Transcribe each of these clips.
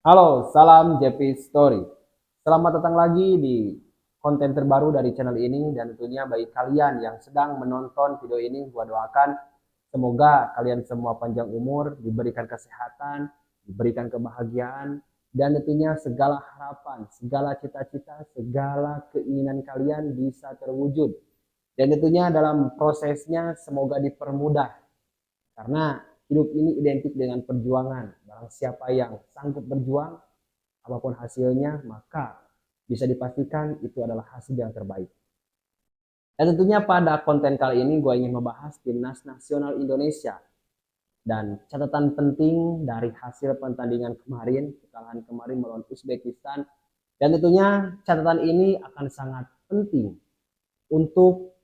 Halo, salam JP Story. Selamat datang lagi di konten terbaru dari channel ini dan tentunya bagi kalian yang sedang menonton video ini, gua doakan semoga kalian semua panjang umur, diberikan kesehatan, diberikan kebahagiaan dan tentunya segala harapan, segala cita-cita, segala keinginan kalian bisa terwujud. Dan tentunya dalam prosesnya semoga dipermudah karena hidup ini identik dengan perjuangan. Barang siapa yang sanggup berjuang, apapun hasilnya, maka bisa dipastikan itu adalah hasil yang terbaik. Dan tentunya pada konten kali ini gue ingin membahas timnas nasional Indonesia dan catatan penting dari hasil pertandingan kemarin, kekalahan kemarin melawan Uzbekistan. Dan tentunya catatan ini akan sangat penting untuk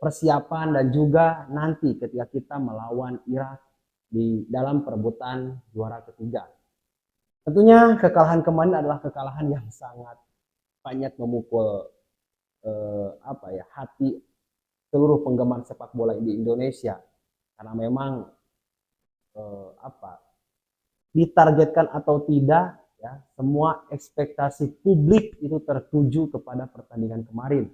persiapan dan juga nanti ketika kita melawan Irak di dalam perebutan juara ketiga. Tentunya kekalahan kemarin adalah kekalahan yang sangat banyak memukul hati seluruh penggemar sepak bola di Indonesia karena memang ditargetkan atau tidak ya semua ekspektasi publik itu tertuju kepada pertandingan kemarin.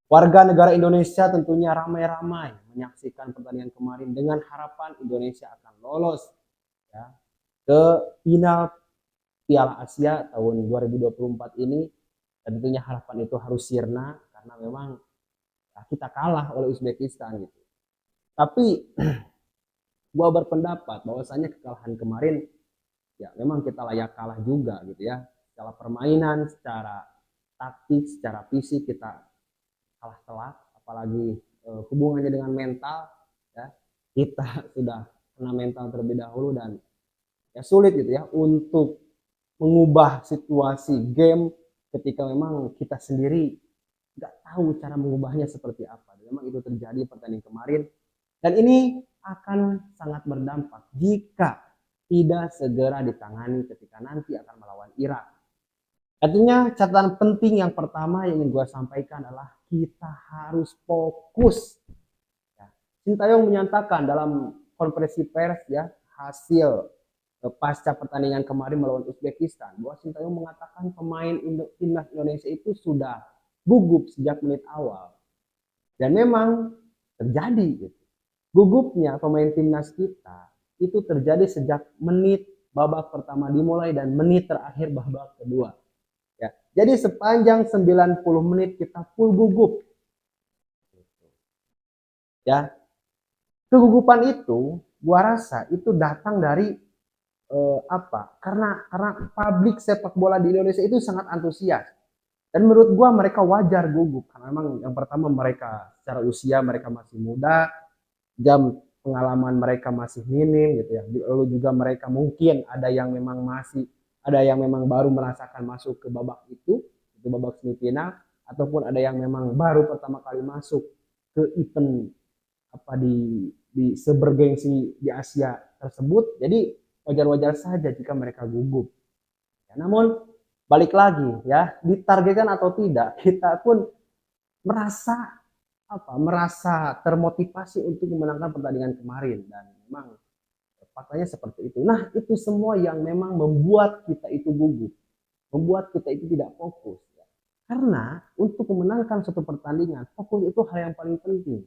Warga negara Indonesia tentunya ramai-ramai menyaksikan pertandingan kemarin dengan harapan Indonesia akan lolos ya, ke final Piala Asia tahun 2024 ini. Dan tentunya harapan itu harus sirna karena memang ya, kita kalah oleh Uzbekistan gitu. Tapi gua berpendapat bahwasanya kekalahan kemarin ya memang kita layak kalah juga gitu ya. Secara permainan, secara taktik, secara fisik kita kalah telak, apalagi hubungannya dengan mental ya. Kita sudah kena mental terlebih dahulu dan ya sulit gitu ya untuk mengubah situasi game ketika memang kita sendiri nggak tahu cara mengubahnya seperti apa. Dan memang itu terjadi pertandingan kemarin dan ini akan sangat berdampak jika tidak segera ditangani ketika nanti akan melawan Irak. Artinya catatan penting yang pertama yang ingin gue sampaikan adalah kita harus fokus. Ya. Sintayong menyatakan dalam konferensi pers ya hasil pasca pertandingan kemarin melawan Uzbekistan bahwa Sintayong mengatakan pemain timnas Indonesia itu sudah gugup sejak menit awal dan memang terjadi gitu. Gugupnya pemain timnas kita itu terjadi sejak menit babak pertama dimulai dan menit terakhir babak kedua. Ya. Jadi sepanjang 90 menit kita full gugup. Ya. Kegugupan itu gua rasa itu datang dari Karena publik sepak bola di Indonesia itu sangat antusias. Dan menurut gua mereka wajar gugup karena memang yang pertama mereka secara usia mereka masih muda, jam pengalaman mereka masih minim gitu ya. Lalu juga mereka mungkin ada yang memang baru merasakan masuk ke babak itu babak semifinal, ataupun ada yang memang baru pertama kali masuk ke event di sebergengsi di Asia tersebut. Jadi wajar-wajar saja jika mereka gugup. Ya, namun balik lagi ya, ditargetkan atau tidak, kita pun merasa merasa termotivasi untuk memenangkan pertandingan kemarin dan memang faktanya seperti itu. Nah, itu semua yang memang membuat kita itu gugup, membuat kita itu tidak fokus. Ya. Karena untuk memenangkan suatu pertandingan, fokus itu hal yang paling penting.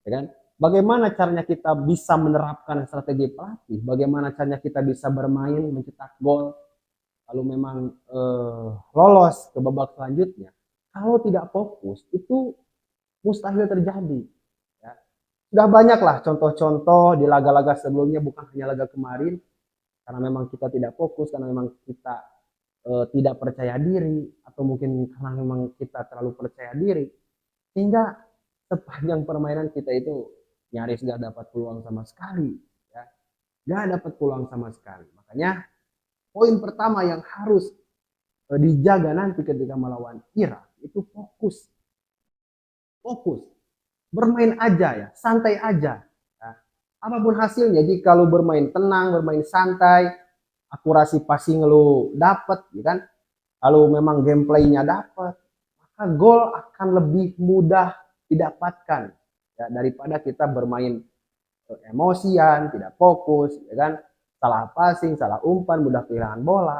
Ya kan? Bagaimana caranya kita bisa menerapkan strategi pelatih? Bagaimana caranya kita bisa bermain, mencetak gol, lalu memang lolos ke babak selanjutnya? Kalau tidak fokus, itu mustahil terjadi. Ya. Sudah banyak lah contoh-contoh di laga-laga sebelumnya, bukan hanya laga kemarin, karena memang kita tidak fokus, karena memang kita tidak percaya diri, atau mungkin karena memang kita terlalu percaya diri, sehingga sepanjang permainan kita itu nyaris gak dapat peluang sama sekali. Ya. Gak dapat peluang sama sekali. Makanya poin pertama yang harus dijaga nanti ketika melawan Irak itu fokus. Fokus. Bermain aja ya, santai aja. Ya. Apapun hasilnya, jika lu bermain tenang, bermain santai, akurasi passing lu dapet, ya kan? Lalu memang gameplaynya dapet, maka gol akan lebih mudah didapatkan ya, daripada kita bermain emosian, tidak fokus, ya kan? salah passing, salah umpan, mudah kehilangan bola.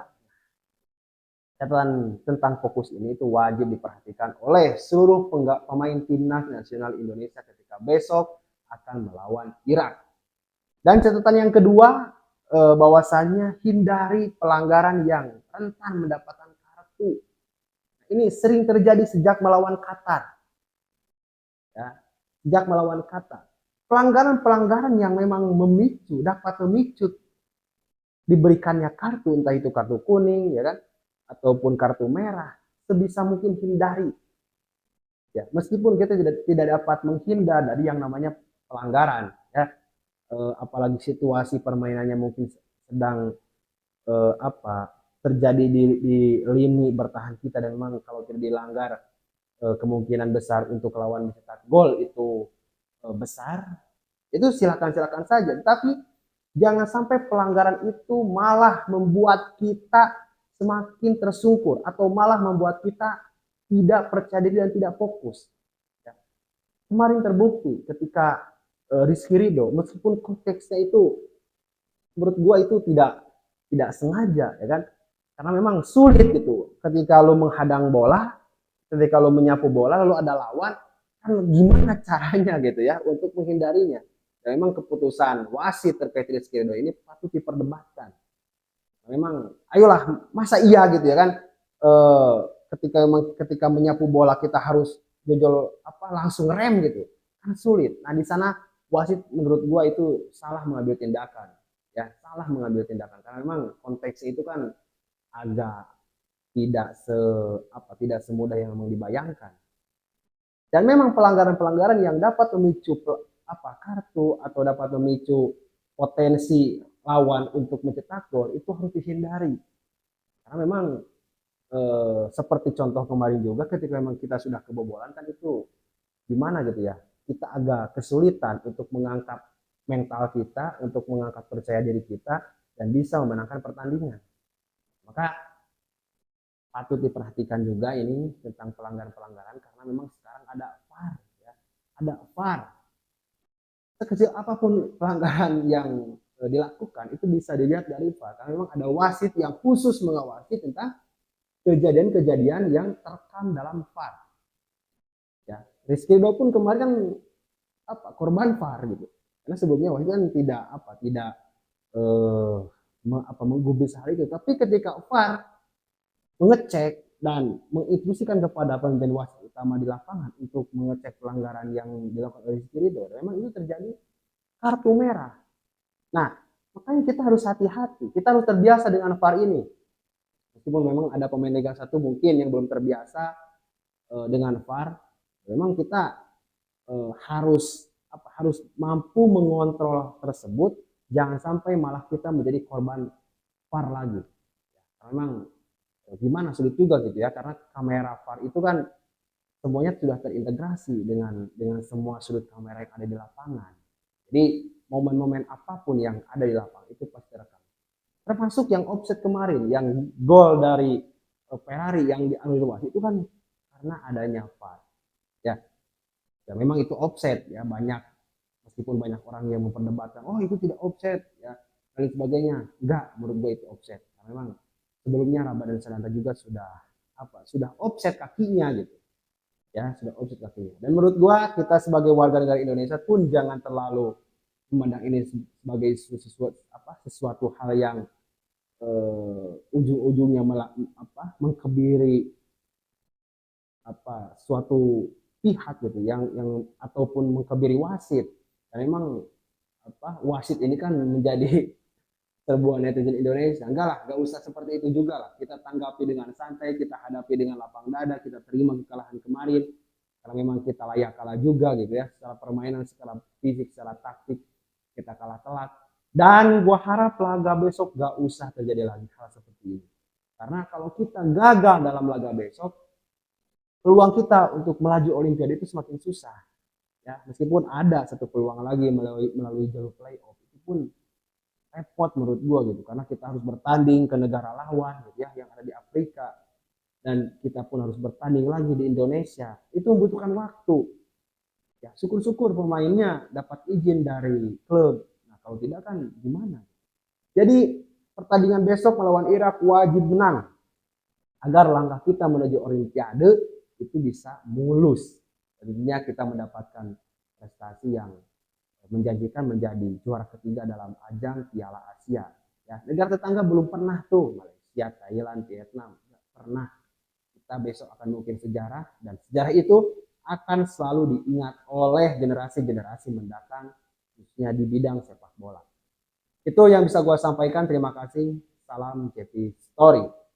Catatan tentang fokus ini itu wajib diperhatikan oleh seluruh pemain timnas nasional Indonesia ketika besok akan melawan Irak. Dan catatan yang kedua, bahwasannya hindari pelanggaran yang rentan mendapatkan kartu. Ini sering terjadi sejak melawan Qatar. Ya, sejak melawan Qatar. Pelanggaran-pelanggaran yang memang dapat memicu diberikannya kartu, entah itu kartu kuning, ya kan, ataupun kartu merah, sebisa mungkin hindari. Ya, meskipun kita tidak dapat menghindar dari yang namanya pelanggaran, ya, apalagi situasi permainannya mungkin sedang terjadi di lini bertahan kita, dan memang kalau tidak dilanggar kemungkinan besar untuk lawan mencetak gol itu besar, itu silakan saja. Tapi jangan sampai pelanggaran itu malah membuat kita semakin tersungkur atau malah membuat kita tidak percaya diri dan tidak fokus. Ya. Kemarin terbukti ketika Rizky Ridho, meskipun konteksnya itu menurut gua itu tidak sengaja, ya kan? Karena memang sulit gitu. Ketika lo menghadang bola, ketika lo menyapu bola, lalu ada lawan, kan gimana caranya gitu ya untuk menghindarinya. Dan memang keputusan wasit terkait Rizky Ridho ini patut diperdebatkan. Memang, ayolah, masa iya gitu ya kan? Eh, ketika menyapu bola kita harus jojol langsung rem gitu, kan sulit. Nah di sana wasit menurut gua itu salah mengambil tindakan, ya salah mengambil tindakan karena memang konteksnya itu kan agak tidak semudah yang memang dibayangkan. Dan memang pelanggaran-pelanggaran yang dapat memicu kartu atau dapat memicu potensi lawan untuk mencetak gol itu harus dihindari. Karena memang seperti contoh kemarin juga ketika memang kita sudah kebobolan kan itu gimana gitu ya. Kita agak kesulitan untuk mengangkat mental kita, untuk mengangkat percaya diri kita dan bisa memenangkan pertandingan. Maka patut diperhatikan juga ini tentang pelanggaran-pelanggaran karena memang sekarang ada VAR ya. Ada VAR. Sekecil apapun pelanggaran yang dilakukan itu bisa dilihat dari VAR karena memang ada wasit yang khusus mengawasi tentang kejadian-kejadian yang terekam dalam VAR. Ya, Rizky Ridho pun kemarin kan korban VAR gitu. Karena sebelumnya wasit kan tidak eh, menggubris hal itu. Tapi ketika VAR mengecek dan menginstruksikan kepada pemimpin wasit utama di lapangan untuk mengecek pelanggaran yang dilakukan oleh Rizky Ridho, memang itu terjadi kartu merah. Nah, makanya kita harus hati-hati. Kita harus terbiasa dengan VAR ini. Meskipun memang ada pemain Liga 1 mungkin yang belum terbiasa dengan VAR, memang kita harus mampu mengontrol tersebut, jangan sampai malah kita menjadi korban VAR lagi. Memang gimana sulit juga gitu ya, karena kamera VAR itu kan semuanya sudah terintegrasi dengan semua sudut kamera yang ada di lapangan. Jadi momen-momen apapun yang ada di lapangan itu pasti rekam. Termasuk yang offset kemarin, yang gol dari Ferrari yang dianulir wasit itu kan karena adanya VAR. Ya memang itu offset ya, meskipun banyak orang yang memperdebatkan oh itu tidak offset ya dan sebagainya. Enggak, menurut gue itu offset. Karena memang sebelumnya Ramadan Sananta juga sudah offset kakinya gitu. Ya, sudah offset kakinya. Dan menurut gue kita sebagai warga negara Indonesia pun jangan terlalu memandang ini sebagai sesuatu hal yang ujung-ujungnya mengkebiri suatu pihak gitu yang ataupun mengkebiri wasit. Dan memang wasit ini kan menjadi sebuah netizen Indonesia. Enggak lah, enggak usah seperti itu juga lah. Kita tanggapi dengan santai, kita hadapi dengan lapang dada, kita terima kekalahan kemarin karena memang kita layak kalah juga gitu ya, secara permainan, secara fisik, secara taktik kita kalah telat. Dan gua harap laga besok gak usah terjadi lagi hal seperti ini. Karena kalau kita gagal dalam laga besok, peluang kita untuk melaju Olimpiade itu semakin susah. Ya, meskipun ada satu peluang lagi melalui jalur playoff, itu pun repot menurut gua gitu, karena kita harus bertanding ke negara lawan gitu ya, yang ada di Afrika, dan kita pun harus bertanding lagi di Indonesia. Itu membutuhkan waktu. Ya, syukur-syukur pemainnya dapat izin dari klub. Nah, kalau tidak kan gimana? Jadi pertandingan besok melawan Irak wajib menang agar langkah kita menuju Olimpiade itu bisa mulus. Tentunya kita mendapatkan prestasi yang menjanjikan menjadi juara ketiga dalam ajang Piala Asia. Ya, negara tetangga belum pernah tuh, Malaysia, Thailand, Vietnam, nggak pernah. Kita besok akan mungkin sejarah, dan sejarah itu akan selalu diingat oleh generasi-generasi mendatang, khususnya di bidang sepak bola. Itu yang bisa gue sampaikan. Terima kasih. Salam JP Story.